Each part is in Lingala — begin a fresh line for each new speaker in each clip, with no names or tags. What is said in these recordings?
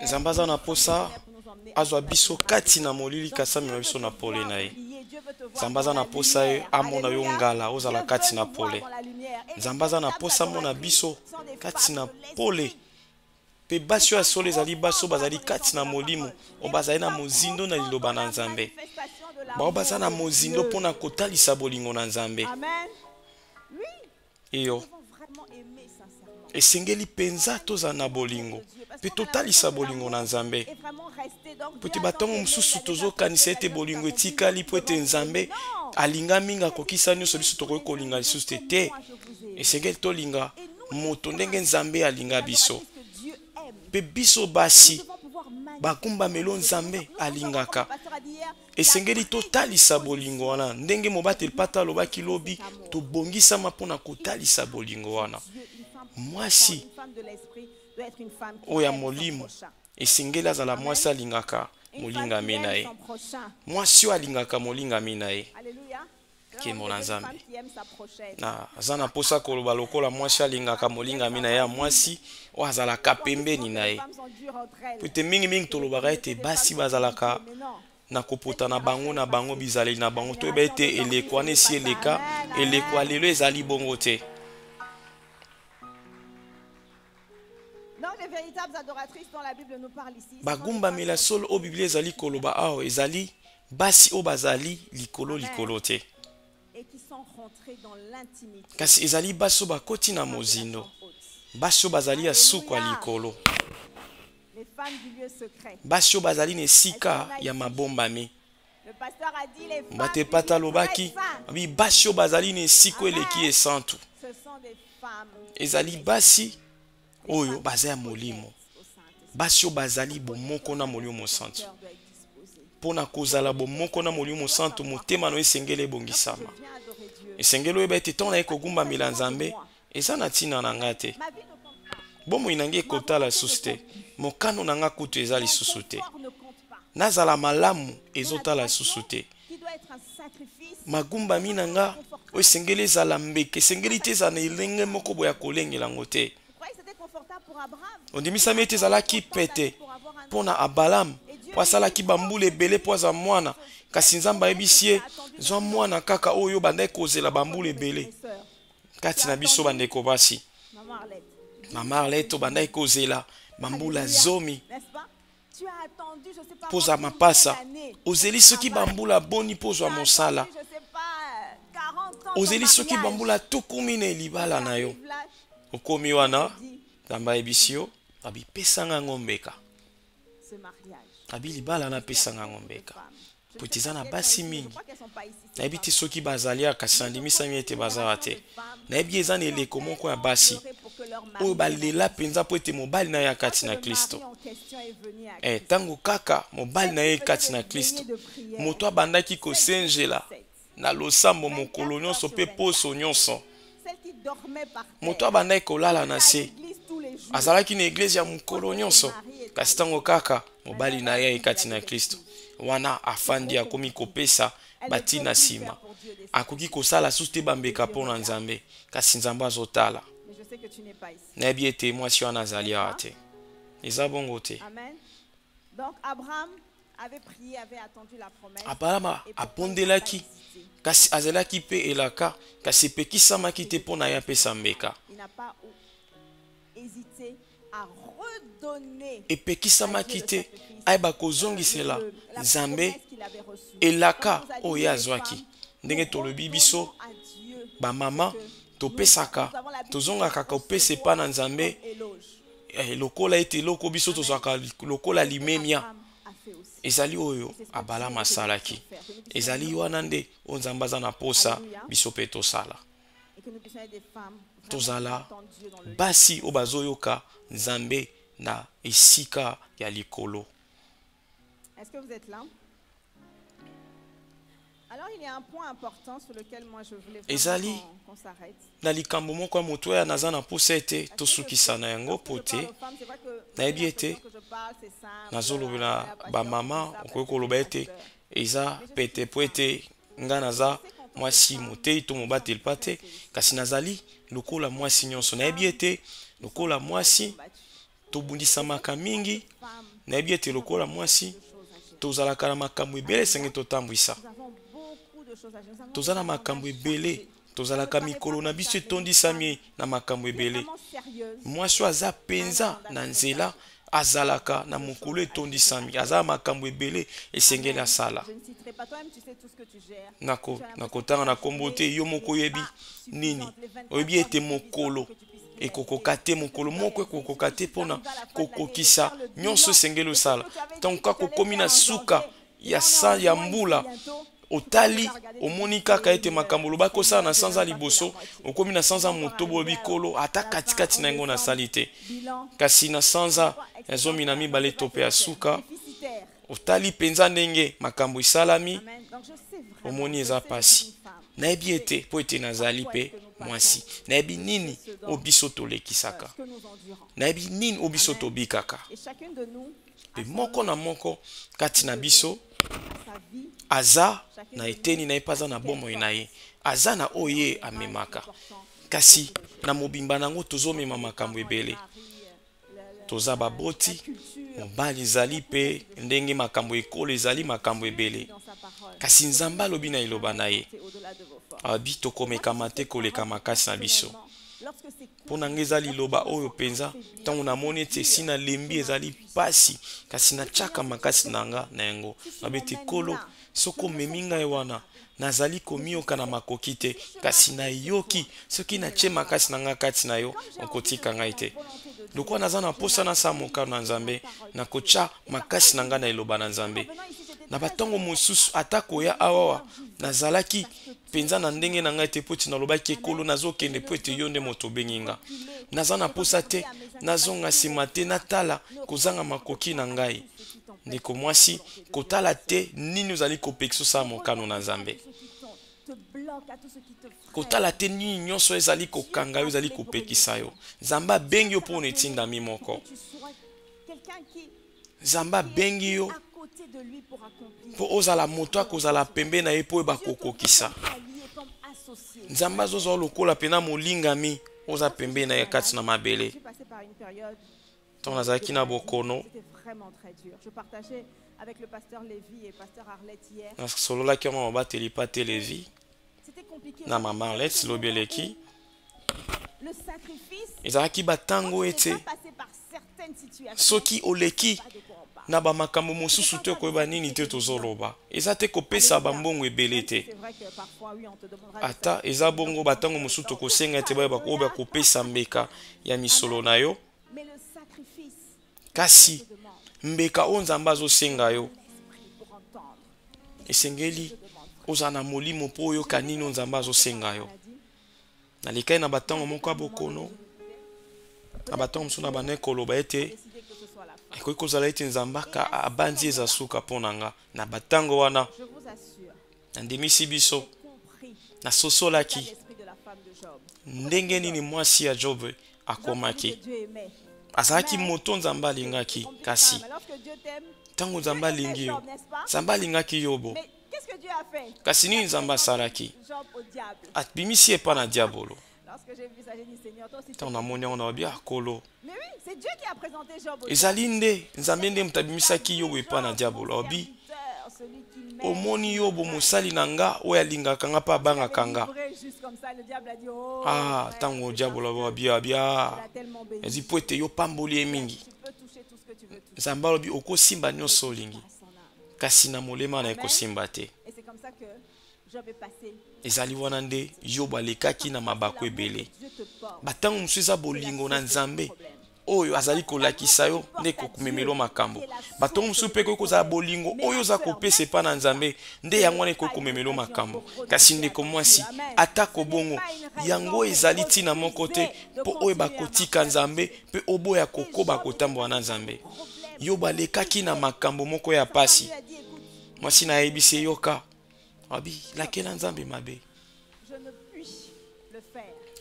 Zambaza na posa azwa biso kati na molili kasami biso na pole na ye. Zambaza na posa ye amona yo ngala ozala kati na pole. Zambaza na posa mona biso kati na pole. Pe basio ya solo ezali baso bazali kati na molimo o bazali na mozindo na liloba na Nzambe. Bao baza na mozindo pona kotalisa bolingo na Nzambe. Iyo esengeli penza toza na bolingo pe totalisa bolingo na Nzambe. Poti batongo mususu tozokanisa ete bolingo etikali po ete Nzambe alinga minga kokisa nyonso biso tokoki kolinga lisusu te. Esengeli tolinga moto ndenge Nzambe alinga biso. Pe biso basi bakumba melo Nzambe alingaka. Esengeli totalisa bolingo wana ndenge mobateli pata alobaki lobi tobongisama mpona kotalisa bolingo wana. Mwasi oya molimo esengeli azala mwasi alingaka molingami na ye. Mwasi oyo alingaka molingami na ye. Nkembo na Nzambe na aza na posa koloba lokola mwasi alingaka molingami na ye ya mwasi oyo azalaka pembeni na ye. Pete mingi tolobaka ete basi bazalaka na kopota na bango bizaleli na bango toyeba ete eleko wana esi eleka eleko lelo ezali bongo te. Bagumba mela solo o Biblia ezali koloba aho ezali basi o bazali likolo te. Kasi ezali baso bakoti na mozindo. Baso bazali ya suka likolo. Baso bazali na esika ya mabombami. Mbate pata lobaki abi baso bazali na esiko eleki esantu. Ezali basi oyo bazaya molimo. Basio bazali bomoko na molimo santu. Pona kozala bomoko na molimo santu motema no esengele bongisama. Esengelo oyeba ete tona ekogumba mila Nzambe eza na tina na nga te. Bomo inange ekotala susu te. Mokano na nga kutu eza lisusu te. Nazala malamu ezotala susu te. Magumba mina nga o esengeli ezala mbeke esengeli te ezala na elenge moko boya kolengela ngo te. Ondimisami ete ezalaki pete pona Abalam po asalaki bambula ebele po aza mwana kasi Nzambe ayebisi ye zwa mwana kaka oyo bandaki kozela bambula ebele kati na biso bandeko basi. Mama Arlette bandaki kozela bambula zomi poza mapasa ozeli soki bambula boni pozwa mosala ozeli soki bambula tukumi na libala na yo okomi wana Nzambe ayebisi yo abipesanga ngombeka abi libala na pesanga ngombeka potiza na basi mingi nayebi te soki bazalia kasi nandimisami ete bazala te nayebi eza na eleko moko ya basi oyo balela mpenza po ete mobali na ye kati na Kristo. Tango kaka mobali na ye kati na Kristo moto abandaki kosenjela na losambo mokolo nyonso pe poso nyonso moto abandaki kolala na se azalaki na eglise ya mokolo nyonso kasi tango kaka mobali na ye kati na Kristo wana afandi akomi kopesa batina sima akoki kosala susu te bambeka mpona Nzambe kasi Nzambe azotala nayebi ete mwasi wana azali awa te eza bongo te. Abraham apondelaki kasi azalaki pe elaka kasi epekisamaki te mpona ye apesa mbeka epekisamaki te ayeba kozongisela Nzambe elaka oyo azwaki ndenge tolobi biso bamama topesaka tozongaka kopesa epa na Nzambe lokola ete eloko biso tozwaka lokola limemia ezali oyo Abraham asalaki ezali wana nde oyo Nzambe aza na posa biso mpe tosala tozala basi oyo bazoyoka Nzambe na esika ya likolo.
Est-ce que vous êtes là? Alors il y a un point important sur lequel moi je voulais qu'on s'arrête.
Na likambo moko ya moto ya naza na posa ete tosukisa na yango pote nayebi ete nazolobela bamama okoki koloba ete eza pete po ete nga naza mwasi motei to mobateli pa te kasi nazali lokola mwasi nyonso nayebi ete lokola mwasi tobundisamaka mingi nayebi ete lokola mwasi tozalaka na makambo ebele senge totambwisa toza na makambo ebele tozalaka mikolo na biso etondisami na makambo ebele mwasi aza penza na nzela azalaka na mokolo etondisami aza makambo ebele esengeli asala nakotanga na kombo te yo moko oyebi nini oyebi ete mokolo ekokoka te mokolo moko ekokoka te mpona kokokisa nyonso esengeli osala ntango kokomi na suka ya mbula otali omoni kaka ete makambo lobaki osala na sanza liboso okomi na sanza motobo bikolo ata katikati na yango nasali te kasi na sanza ya 12 to pe ya suka otali penza ndenge makambo esalami omoni eza pasi nayebi ete po ete nazali pe mwasi nayebi nini obiso tolekisaka nayebi nini obiso tobikaka pe moko na moko kati na biso aza na eteni na ye paza na bomoi na ye aza na oye amemaka kasi na mobimba nango tozomema makambo ebele toza baboti mobali ezali pe ndenge makambo ekolo ezali makambo ebele kasi nzambe alobi na eloba na ye abi tokomekama te koleka makasi na biso mpo na nga eza liloba oyo mpenza ntango namoni ete esi nalembi ezali pasi kasi natiaka makasi na nga na yango nabe te kolo soki omemi ngai wana nazali komioka na makoki te kasi nayoki soki natie makasi na nga kati na yo okotika ngai te lokola naza na posa nasala mokano na nzambe nakotya makasi na nga na eloba na nzambe na batongo mosusu ata koya awawa nazalaki penza na ndenge na ngai te po ete nalobaki ekolo nazokende po ete yo nde moto obengi nga naza na posa te nazonga nsima te natala kozanga makoki na ngai ndeko mwasi kotala te nini ozali kopekisa osala mokano na nzambe kotala te nini nyonso ezali kokanga yo ezali kopekisa yo nzambe abengi yo mpo na etindami moko nzambe abengi yo mpo ozala moto akozala pembe na ye mpo oyeba kokokisa nzambe azozwa lokola pena molingami oza pembe na ye kati na mabele ntango nazalaki na bokono nasololaki yango mabateli pa te Levi na mama Arlette lobi eleki ezalaki batango ete soki oleki na bamakambo mosusu te koyeba nini te tozoloba eza te kopesa bambongo ebele te ata eza bongo batango mosusu tokosenga ete bayeba koyeba kopesa mbeka ya misolo na yo kasi mbeka oyo nzambe azosenga yo esengeli ozala na molimo mpo oyoka nini oyo nzambe azosenga yo nalekai na batango moko ya bokono na batango mosusu na bana koloba ete ekoki kozala ete nzambe abandi eza suka mpo na nga na batango wana nandimisi biso nasosolaki ndenge nini mwasi ya Job akomaki azalaki moto nzambe alingaki kasi ntango nzambe alingi yo nzambe alingaki yobo kasi nini nzambe asalaki abimisi epa na diabolo ntango namoni yango nababi akolo ezali nde nzambe nde moto abimisaki yobo epa na diabolo abi omoni yobo mosali na nga oyo alingaka nga mpe abangaka nga ntango diabolo abi ezi po ete yo pamboli ye mingi nzambe alobi okosimba nyonso olingi kasi na molema na ekosimba te ezali wana nde yobo alekaki na mabako ebele batango mosusu eza bolingo na nzambe oyo azali kolakisa yo nde kokumemelo makambo batongo mosusu mpe koki kozala bolingo oyo oza kopesa epa na nzambe nde yango wana ekoki komemelo makambo kasi ndeko mwasi atako bongo yango ezali ntina moko te mpo oyo bakotika nzambe mpe oboya kokoba kotambola na nzambe yobo alekaki na makambo moko ya pasi mwasi nayebisi eyoka abi lakela nzambe mabe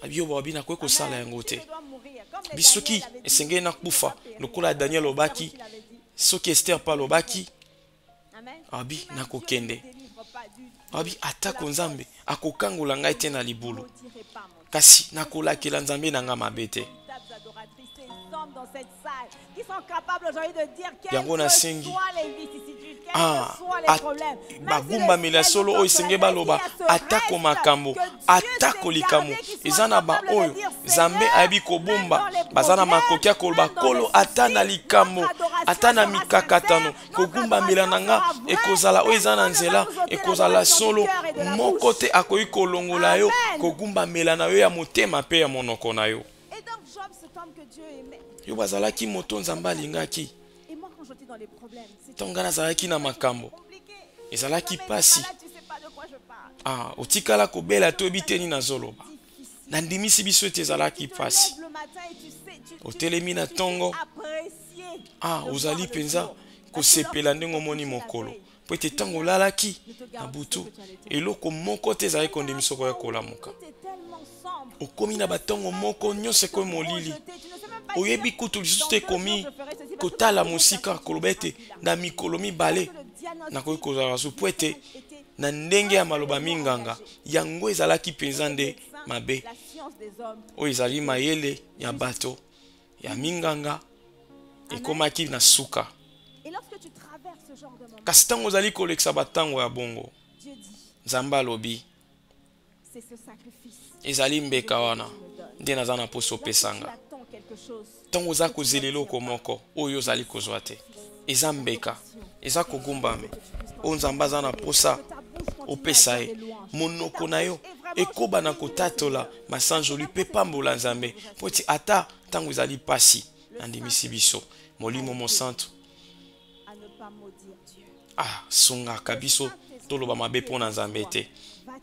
abi yobo abi nakoki kosala yango te bisoki esengeli nakufa lokola Daniel obaki soki Esther pa lobaki abi nakokende abi atako nzambe akokangola ngai te na libulu kasi nakolakela nzambe na nga mabe te
hommes dans cette salle qui sont capables aujourd'hui de dire quels
Yango na sengi.
que soient les vicissitudes, quels que soient les problèmes.
Bagumba mila solo oyo senge baloba atako makambo atako likambo ezana ba oyo Zambe ayebi kobomba bazana makokia koloba kolo atana likambo atana mikakatano kogumba mila nanga ekozala oyo ezana nzela ekozala solo moko te akoyi kolongola yo kogumba mila na yo ya motema pe ya monoko na yo.
Et donc Job, cet homme que Dieu aimait.
Yo bazalaki moto Nzambe alingaki.
Et moi quand j'étais dans les problèmes, c'était
Tonga nazalaki na makambo
compliqué.
ezalaki
Non, mais
pasi.
là, tu sais pas de quoi je parle.
Otikala kobela toyebi te nini nazoloba nandimisi biso ete ezalaki
Tu te
pasi
lèves le matin et tu sais, tu
otelemi na
sais
ntongo
apprécier le
ozali
voir de
mpenza
Dieu.
kosepela ndenge omoni mokolo po ete ntango olalaki na butu eloko moko te ezali kondimisa koya kolamuka
Tout est tellement sombre.
okomi na batongo moko nyonso ekoyi molili
Tu ne sais même pas
oyebi kutu lisusu te ekomi kotala mosika koloba ete na mikolo mibale nakoki kozala su po ete na ndenge ya maloba minganga yango ezalaki mpenza nde mabe
la science des hommes.
oyo ezali mayele ya bato ya minganga ekomaki na suka
Et lorsque tu traverses ce genre de moment,
kasi ntango ozali kolekisa batango ya bongo
Dieu dit,
Nzambe alobi
c'est ce sacrifice.
ezali mbeka wana nde naza na poso
Lorsque tu
opesanga
attends quelque chose,
ntango oza kozela eloko moko oyo ozali kozwa te eza mbeka eza kogumbame oyo Nzambe aza na posa opesa ye monoko na yo ekoba na kotatola masanjoli mpe pambola Nzambe po ete ata ntango ezali pasi nandimisi biso molimo mosantu
à ne pas maudire Dieu.
sungaka biso toloba mabe mpo na Nzambe te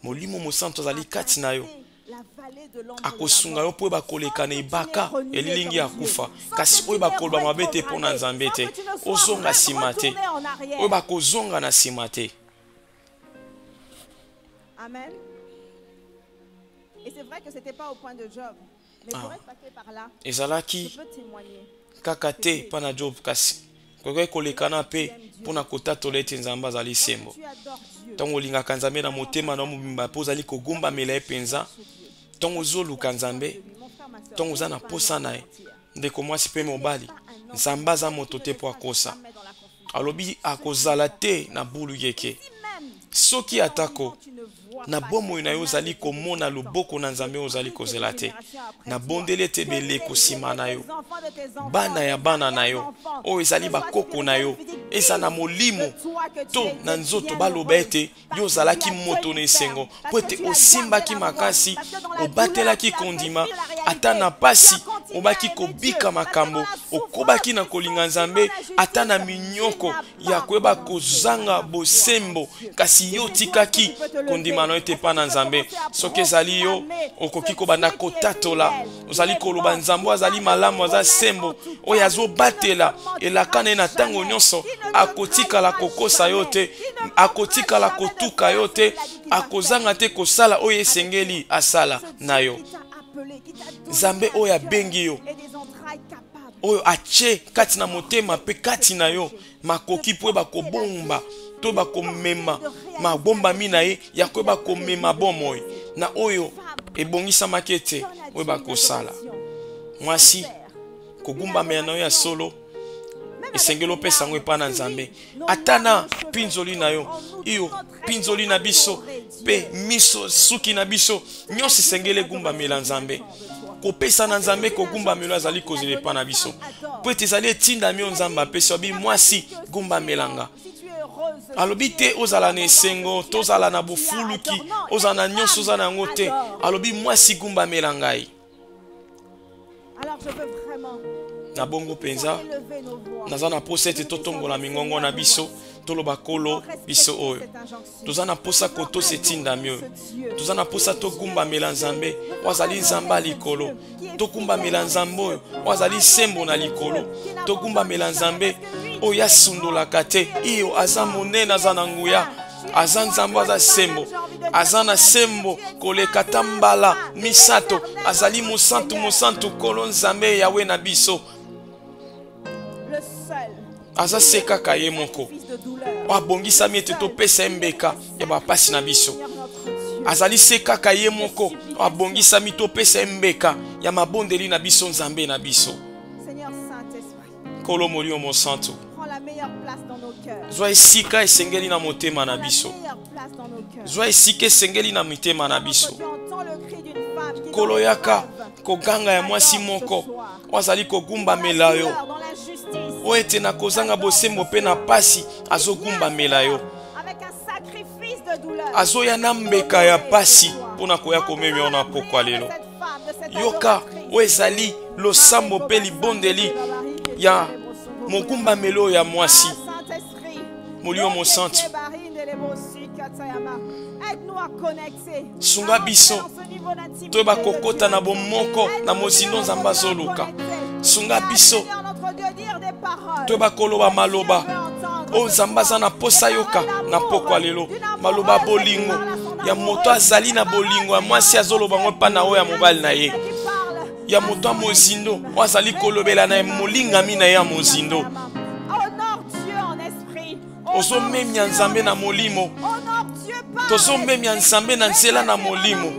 molimo mosantu azali kati na yo
La vallée de l'ombre de la
akosunga yo
mort.
mpo bakoleka na ebaka elilingi ya kufa kasi oyo bakoloba mabe te mpo na Nzambe te ozonga nsima te oyo bakozonga na nsima te.
Amen. Et c'est vrai que c'était pas au point de Job. Mais pour être passé par là, je
ezalaki
peux témoigner.
kaka te mpa na Job kasi kokoki kolekana mpe mpo na kotatola ete Nzambe azali sembo
Tu adores Dieu.
ntango olingaka Nzambe na motema na mobimba mpo ozali kogumbamela ye mpenza ntango ozoluka Nzambe
Mon frère, ma soeur,
ntango oza na posa na ye ndeko mwasi mpe mobali Nzambe aza moto te mpo akosa
met dans la confusion.
alobi akozala te na bulu yeke
Même
soki atako
tu ne vois
na
pas
bomoi na yo ozali komona loboko na Nzambe ozali kozela te na bondeli ete beleko nsima na yo
les enfants de tes enfants,
bana ya bana na yo oyo ezali bakoko na yo eza na molimo to na nzoto baloba ete yo ozalaki moto na esengo mpo ete osimbaki makasi obatelaki kondima ata na pasi obaki kobika makambo okobaki na kolinga Nzambe ata na minyoko ya koyeba kozanga bosembo kasi yo tikaki kondima na yo ete mpa na Nzambe soki ezali yo okoki kobanda kotatola ozali koloba Nzambe azali malamu aza sembo oyo azobatela elaka na ye na ntango nyonso akotikala kokosa yo te akotikala kotuka yo te akozanga te kosala oyo esengeli asala na yo Nzambe oyo abengi yo oyo atie kati na motema mpe kati na yo makoki mpo bakobomba to bakomema mabombami na ye ya koyeba komema bomoi na oyo ebongisamaki ete oyo bakosala mwasi kogumbamela na yo ya solo esengeli opesa yango epa na Nzambe ata na mpinzoli na yo iyo mpinzoli na biso mpe miso suki na biso nyonso esengeli egumbamela Nzambe kopesa na Nzambe kogumbamela azali kozela epa na biso po ete ezali etindami yo Nzambe apesi abi mwasi gumbamelanga alobi te ozala na esengo tozala na bofuluki ozala na nyonso oza na yango te alobi mwasi gumbamela ngai na bongo mpenza naza na posa ete totongola mingongo na biso toloba kolo biso oyo toza na posa kotosa etindami oyo toza na posa togumbamela Nzambe oyo azali Nzambe ya likolo togumbamela Nzambe oyo azali sembo na likolo togumbamela Nzambe oyo asundolaka te iyo aza monene aza na nguya aza Nzambe aza sembo aza na sembo koleka ta mbala misato azali mosantu kolo Nzambe Yawe na biso aza se kaka ye moko abongisami ete topesa ye mbeka ya bapasi na biso azali se kaka ye moko abongisami topesa ye mbeka ya mabondeli na biso Nzambe na biso Kolo molio mosantu.
Prends la meilleure place dans nos cœurs.
Zwa esika esengeli na motema na biso. Zwa esika esengeli na mitema na biso. Kolo yaka koganga ya mwasi moko wazali kogumba melayo. Oete na kozanga bosembo pe na pasi azogumba melayo. Azoya na mbeka ya pasi pona koya komemi ona pokwa lelo. Yoka oezali losambo pe libondeli ya mogumba melo ya mwasi. Molio mosantu. Sunga biso toba kokota na bomoko na mozindo nzamba zoluka. Sunga biso toba koloba maloba o nzamba za na posa yoka na pokwa lelo. Maloba bolingo ya moto azali na bolingo ya mwasi azoloba ngo pa na oya mobali na ye. Ya moto mozindo wazali kolobela na molinga mina ya mozindo. Ozo memi ya nzambe na molimo. Tozo memi ya nzambe na nzela na molimo.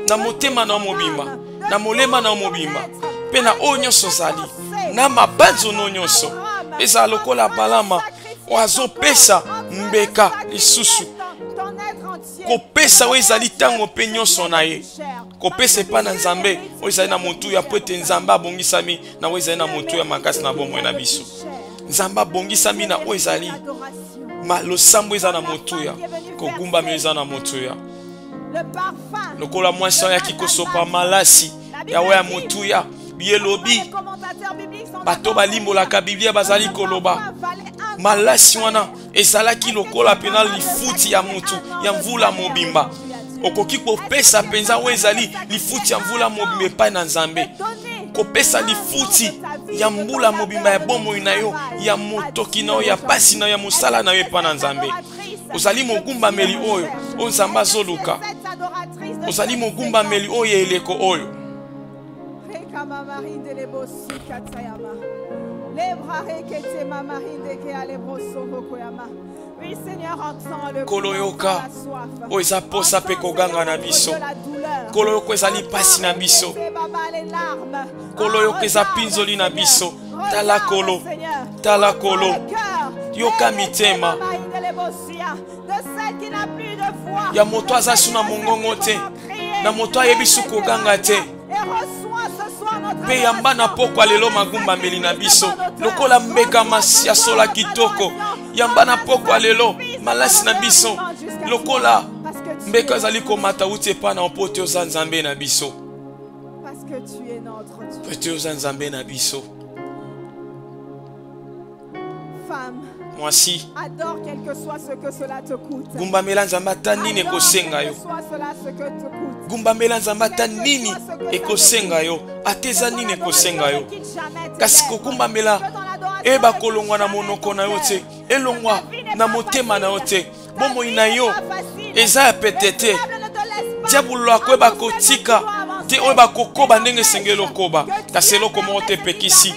Na motema na mobimba. Na molema na mobimba. Pe na o nyonso zali. Na mabanzo no nyonso. Eza lokola balama. Oazo pesa mbeka lisusu. Kopesa we ezali tango pe nyonso na ye. Kopesa pa na nzambe. O ezali na motu ya pwete nzamba bongisami. Na we ezali na motu ya makasi na bomwe na biso. Nzamba bongisami na o ezali. Losambo eza na motu ya. Kogumba me eza na motu ya. Lokola mwasi ya kikosopa malasi. Ya we ya motu ya. Bielobi. Bato balimbolaka Biblia bazali koloba. Malasi wana ezalaki lokola pena lifuti ya mutu ya mvula mobimba. Okoki kopesa penza we ezali lifuti ya mvula mobimba epai na nzambe. Kopesa lifuti ya mbula mobimba ya bomo na yo ya motoki na yo ya pasi na yo ya mosala na yo epai na nzambe. Ozali mogumba meli oyo o nzamba zoluka. Ozali mogumba meli oyo eleko oyo. Koloyoka oeza posa pe koganga na biso. Koloyoko ezali pasi na biso. Koloyoko eza pinzoli na biso. Tala kolo. Tala kolo. Yoka mitema. Ya moto azasu na mongongo te. Na moto ayebisu koganga te. Pe yamba na pokwa lelo magumba meli na biso. Lokola mbeka masi ya sola kitoko. Yamba na pokwa lelo malasi na biso. Lokola mbeka zali komata uti pa na opote oza nzambe na biso. Pote oza nzambe na biso. Mwasi gumba mela nzamba ta nini ekosenga yo. Gumba mela nzamba ta nini ekosenga yo. Ateza nini ekosenga yo. Kasi kokumba mela eba kolongwa na monoko na yo te. Elongwa na motema na yo te. Bomo ina yo eza ya petete. Diabolo akweba kotika te oyeba kokoba ndenge sengelo koba. Kasi eloko moko te pekisi.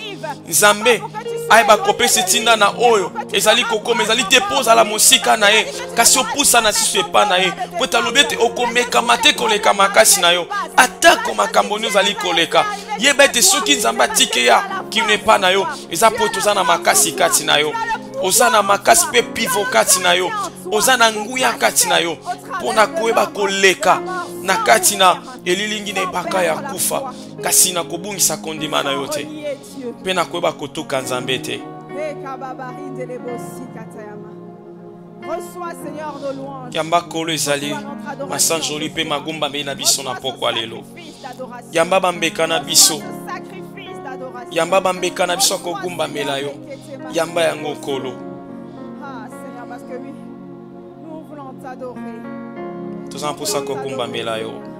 Nzambe ayeba kopesa tinda na oyo ezali kokoma ezali te poza la mosika na ye kasi opusa na siso epa na ye po talobi te okomeka mate koleka makasi na yo atako makambo nyo ezali koleka yeba ete soki nzambe atike ya kino epa na yo eza po ete oza na makasi kati na yo oza na makasi pe pivo kati na yo oza na nguya kati na yo mpona koyeba koleka na kati na elilingi na ebaka ya kufa kasi na kobungisa kondima na yo te pe na koyeba kotoka nzambe te. Yamba kolo ezali masanjoli pe magumba mei na biso na pokwa lelo. Yamba bambeka na biso. Yamba bambeka na biso kogumba mela yo. Yamba yango kolo. Toza mposa kogumba mela yo.